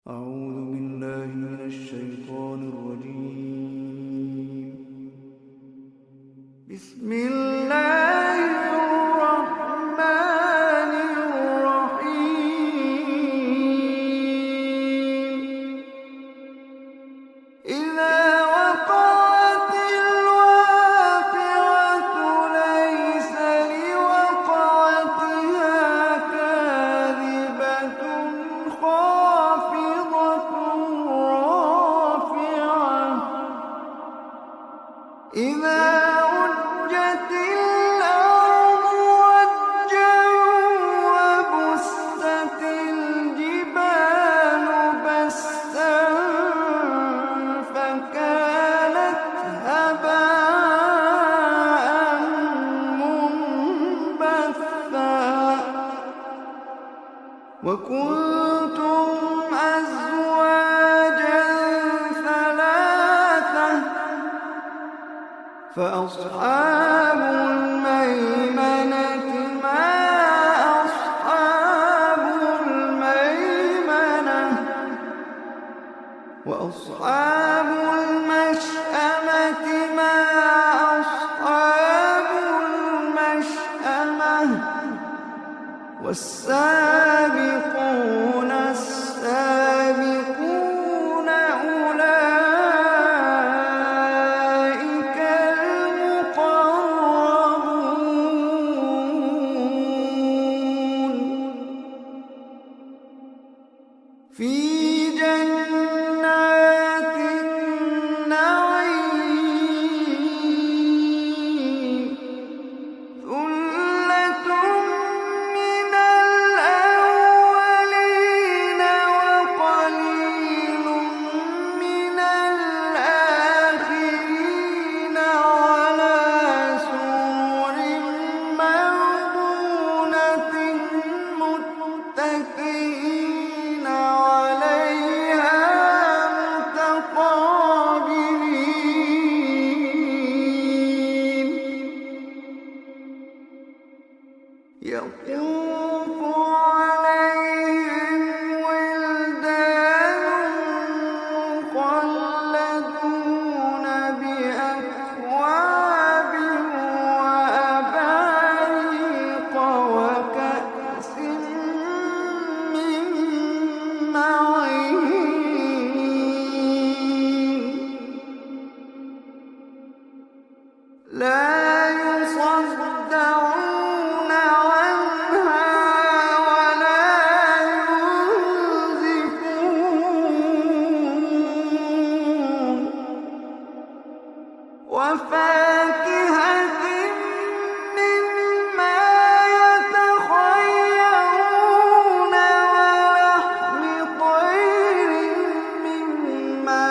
أعوذ بالله من الشيطان الرجيم. بسم الله الرحمن الرحيم. إذا وقعت الواقعة ليس لوقعتها كاذبة خافضة رافعة. إذا رجت الأرض رجا وبست الجبال بسا فكانت هباء منبثا. وكنتم أزواجا ثلاثة فأصحاب الميمنة ما أصحاب الميمنة. وأصحاب المشأمة ما أصحاب المشأمة. والسابقون السابقون أولئك المقربون في جنات النعيم. ثلة من الأولين وقليل من الآخرين على سرر موضونة متكئين عليها متقابلين. يطوف عليهم ولدان مخلدون بأكواب وأباريق وكأس من معين. لا يصدعون عنها ولا ينزفون. وفاكهة مما يتخيرون ولحم طير مما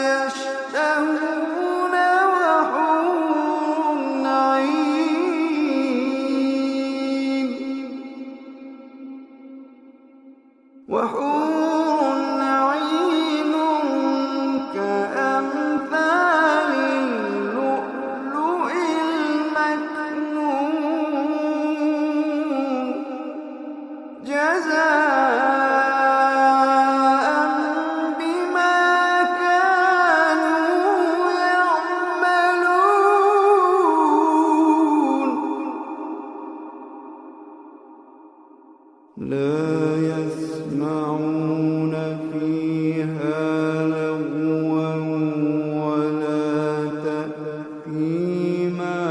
يشتهون وحور عين. وحور عين كأمثال اللؤلؤ المكنون جزاء بما كانوا يعملون. لا يسمعون فيها لغوا ولا تأثيما.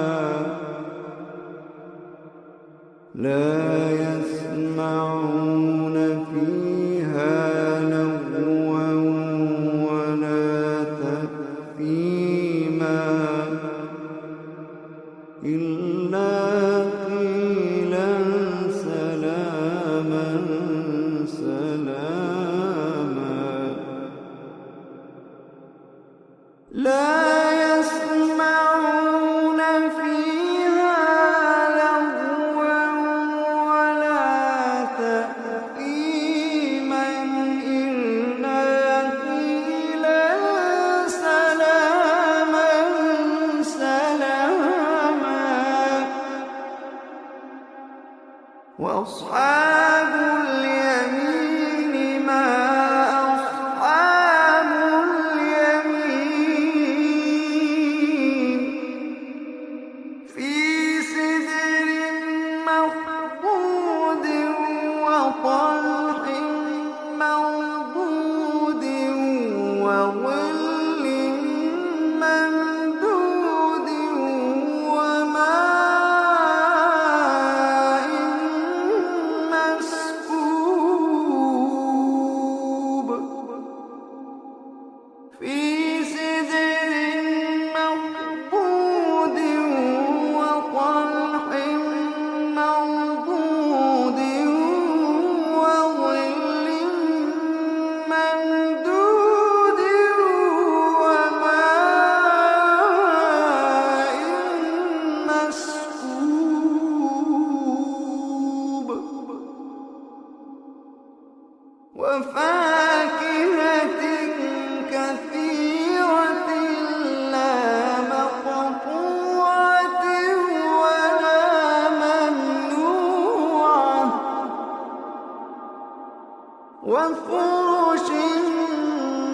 لا يسمعون فيها لغوا ولا تأثيما إلا قيلا سلاما سلاما. لا يسمعون فيها لغوا ولا تأثيما إلا قيلا سلاما سلاما. وأصحاب اليمين ما أصحاب وفاكهة كثيرة لا مقطوعة ولا ممنوعة وفرش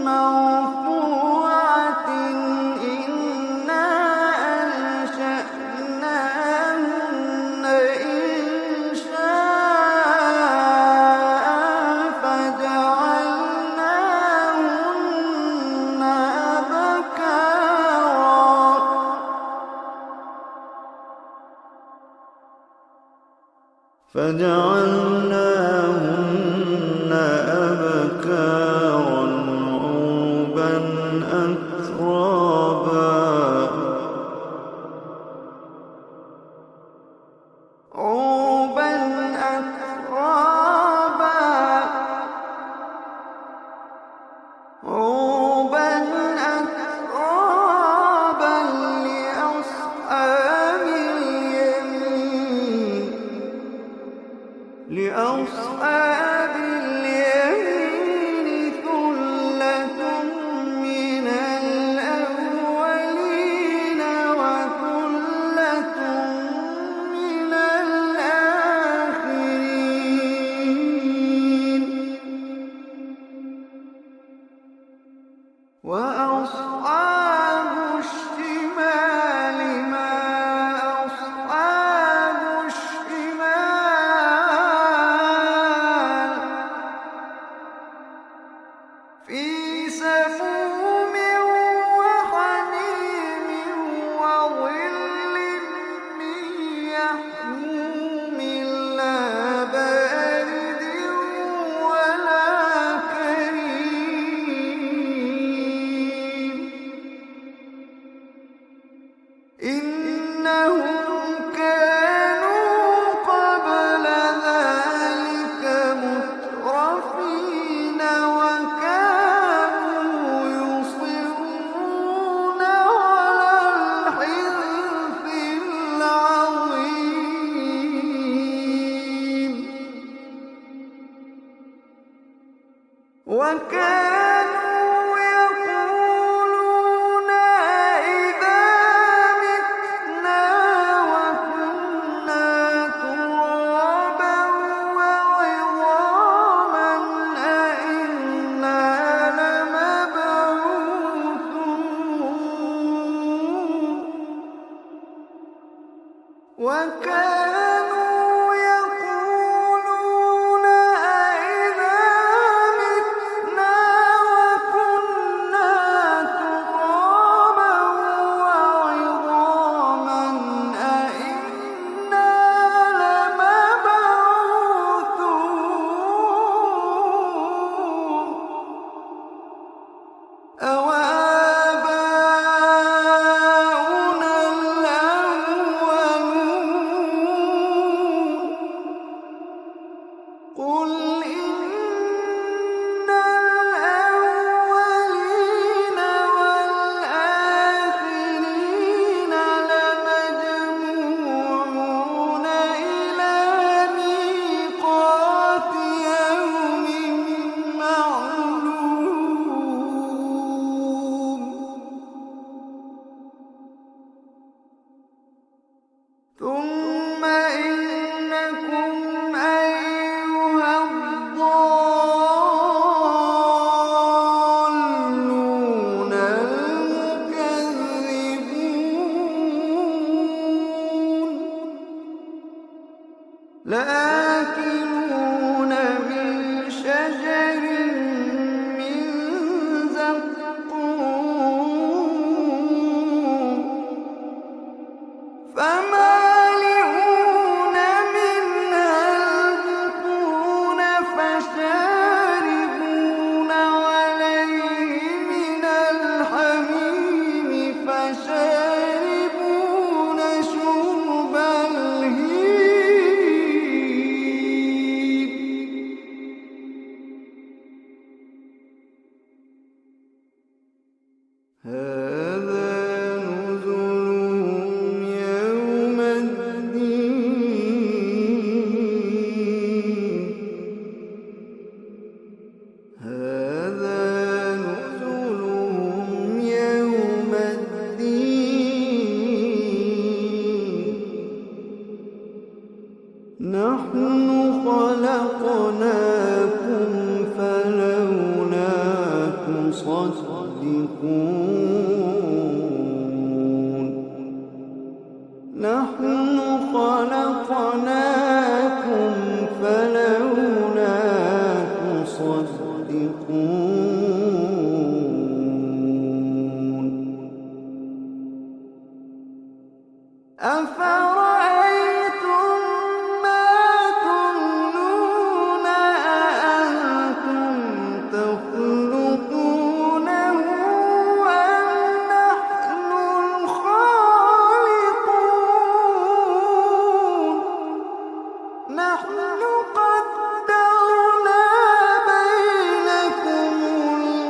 مرفوعة إنا أنشأناهن إنشاء فجعلناهن أبكارا عربا أترابا لأصحاب اليمين ثلة من الأولين وثلة من الآخرين وأصحاب الشمال ما أصحاب الشمال في سموم وحميم وظل من يحموم لا بارد ولا كريم إنهم كانوا قبل ذلك مترفين وكانوا يصرون على الحنث العظيم وكانوا يقولون أإذا متنا وكنا ترابا وعظاما أإنا لمبعوثون وكانوا يقولون أإذا متنا وكنا ترابا وعظاما أإنا لمبعوثون أوآباؤنا الأولون قل إن الأولين والآخرين لمجموعون إلى ميقات يوم معلوم ثم إنكم أيها الضالون المكذبون لآكلون من شجر من زقوم فمالئون منها البطون فشاربون عليه من الحميم فشاربون شرب الهيم نحن خلقناكم فلولا تصدقون نحن خلقناكم فلولا تصدقون أفرأيتم ما تمنون أأنتم تخلقونه أم نحن الخالقون نحن قدرنا بينكم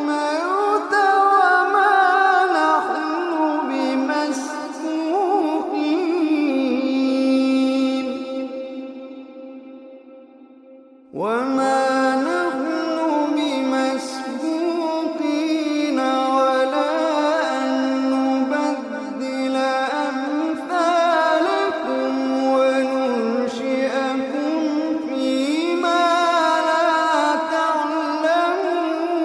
الموت وما نحن بمسبوقين على أن نبدل أمثالكم وننشئكم فيما لا تعلمون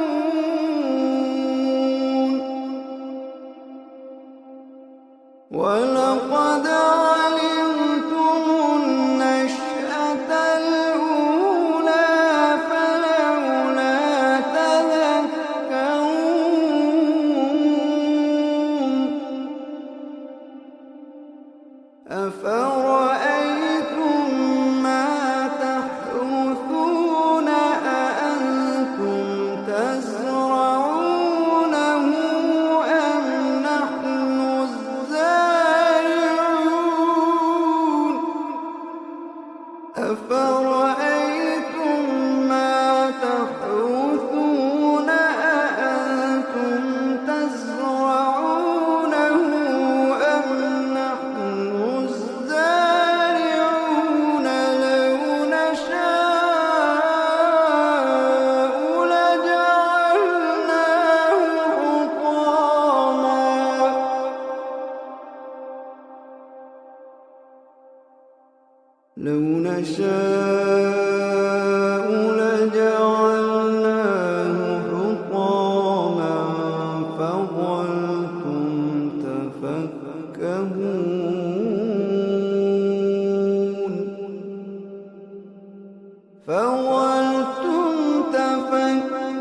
ولقد علمتم النشأة الأولى فلولا تذكرون أفرأيتم ما تحرثون أأنتم تزرعونه أم نحن الزارعون أفرأيتم ما تحرثون أأنتم تزرعونه أم نحن الزارعون لو نشاء لجعلناه حطاما فظلتم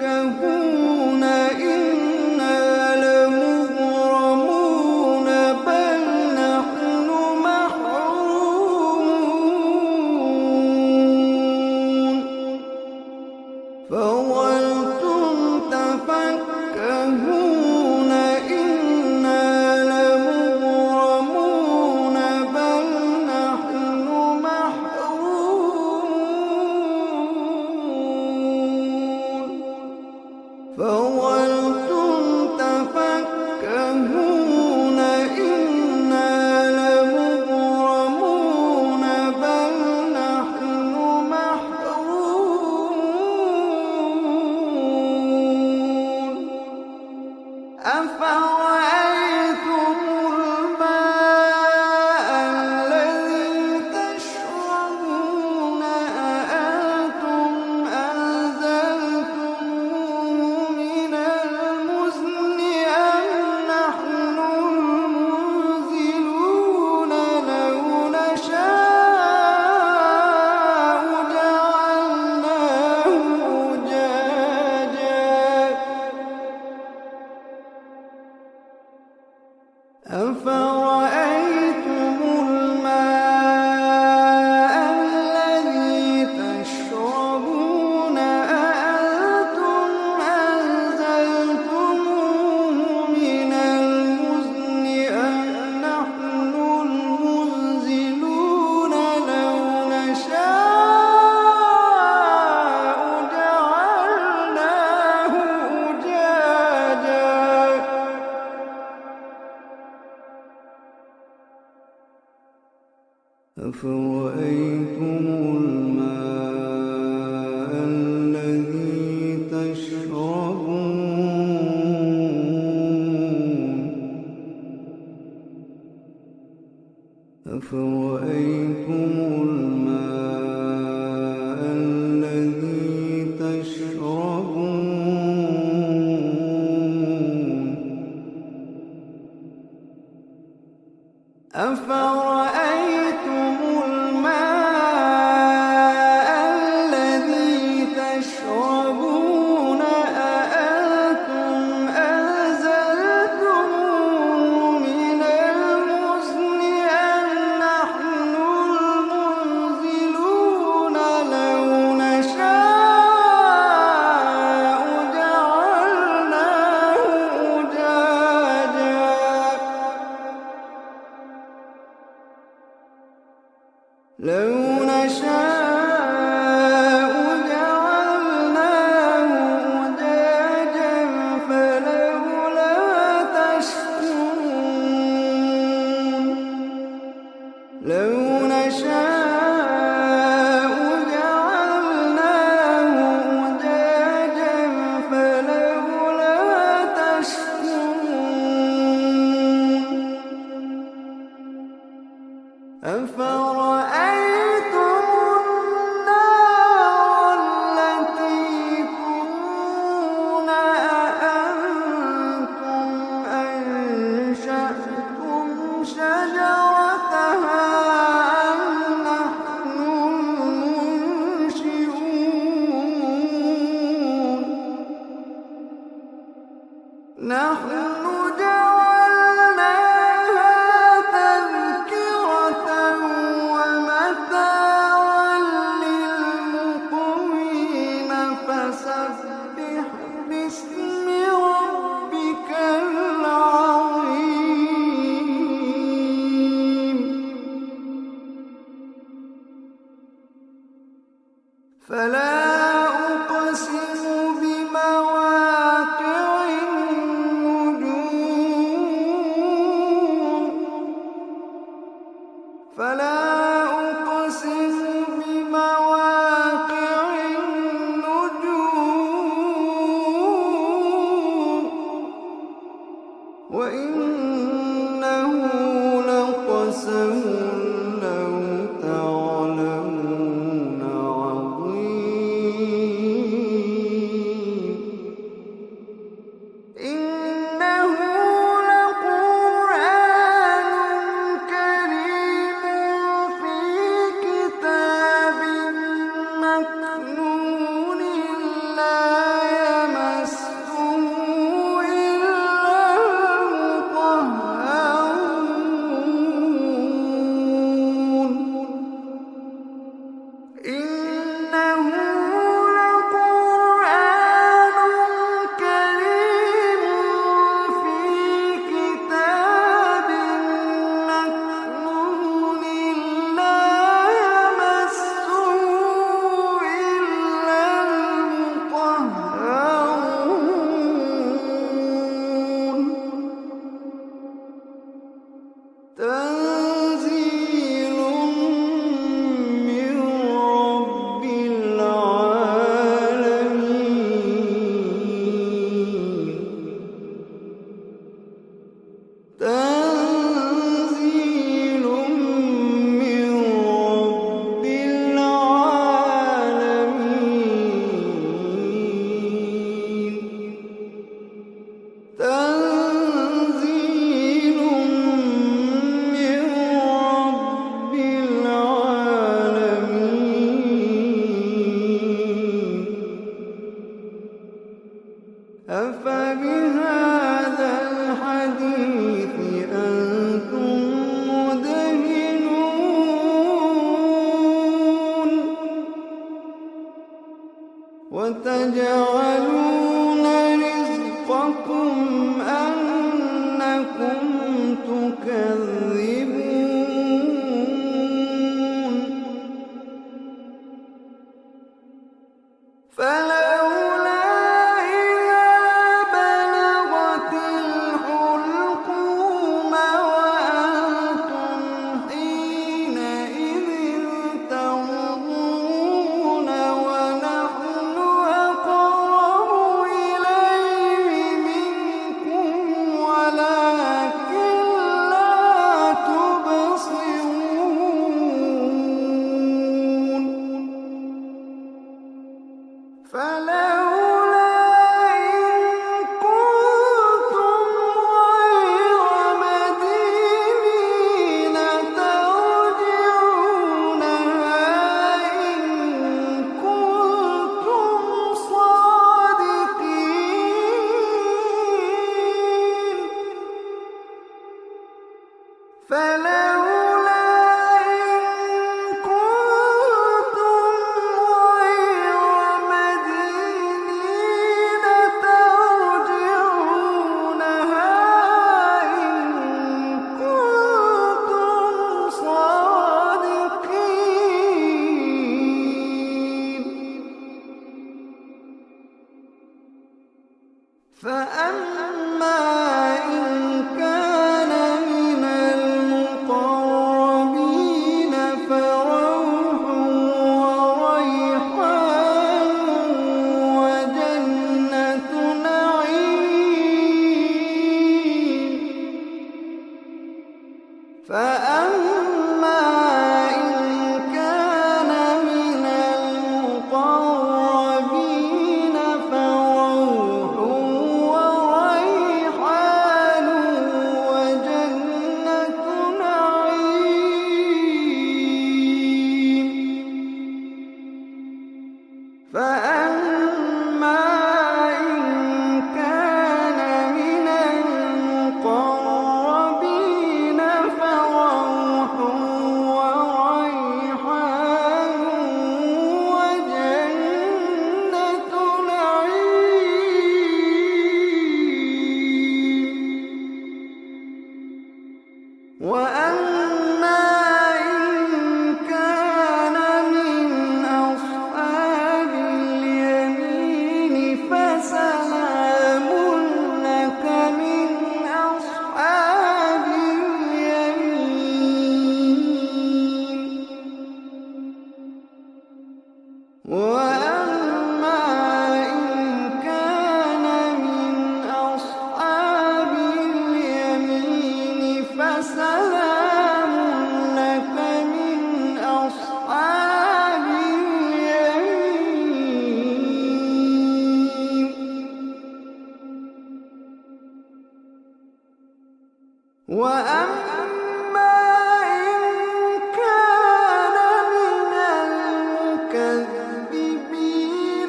تفكهون إنا لمغرمون بل نحن محرومون فظلتم تفكهون إنا لمغرمون بل نحن محرومون فظلتم تفكهون إنا لمغرمون بل نحن محرومون أفرأيتم الماء الذي تشربون أأنتم أنزلتموه من المزن أم نحن المنزلون لو نشاء جعلناه أجاجا أفرأيتم الماء الذي تشربون أأنتم أنزلتموه من المزن أم نحن المنزلون لو نشاء جعلناه أجاجا أفرأيتم الماء الذي تشربون أفرأيتم الماء فلا أقسم بمواقع النجوم فلا أقسم بمواقع النجوم وإنه لقسم لو تعلمون عظيم إنه لقرآن كريم في كتاب مكنون لا يمسه إلا المطهرون إنه لقرآن كريم في كتاب مكنون لا يمسه إلا المطهرون تنزيل من رب العالمين تنزيل من رب العالمين تنزيل من رب العالمين أفبهذا الحديث أنتم مدهنون وتجعلون رزقكم أنكم تكذبون فلولا إذا بلغت الحلقوم وأنتم حينئذ تنظرون ونحن أقرب إليه منكم ولكن لا تبصرون فلولا إن كنتم غير مدينين ترجعونها إن كنتم صادقين فلولا إن كنتم غير مدينين ترجعونها إن كنتم صادقين فأما إن كان من المقربين فروح وريحان وجنة نعيم فأما إن كان من المقربين فروح وريحان وجنة نعيم فأما إن كان من المقربين فروح وريحان وجنة نعيم وأما إن كان من أصحاب وأما إن كان من أصحاب اليمين فسلام لك من أصحاب اليمين. وأما إن كان من المكذبين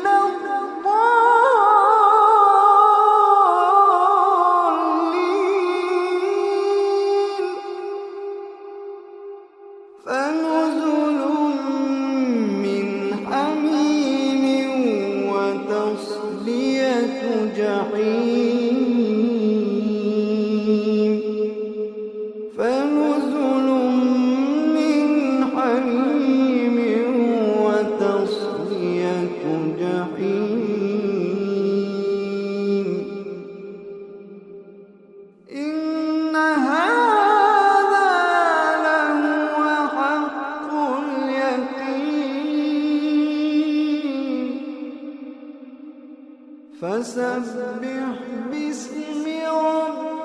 الضالين فنزل من حميم وتصلية جحيم. فنزل من حميم وتصلية جحيم. إن هذا لهو حق اليقين. فسبح باسم ربك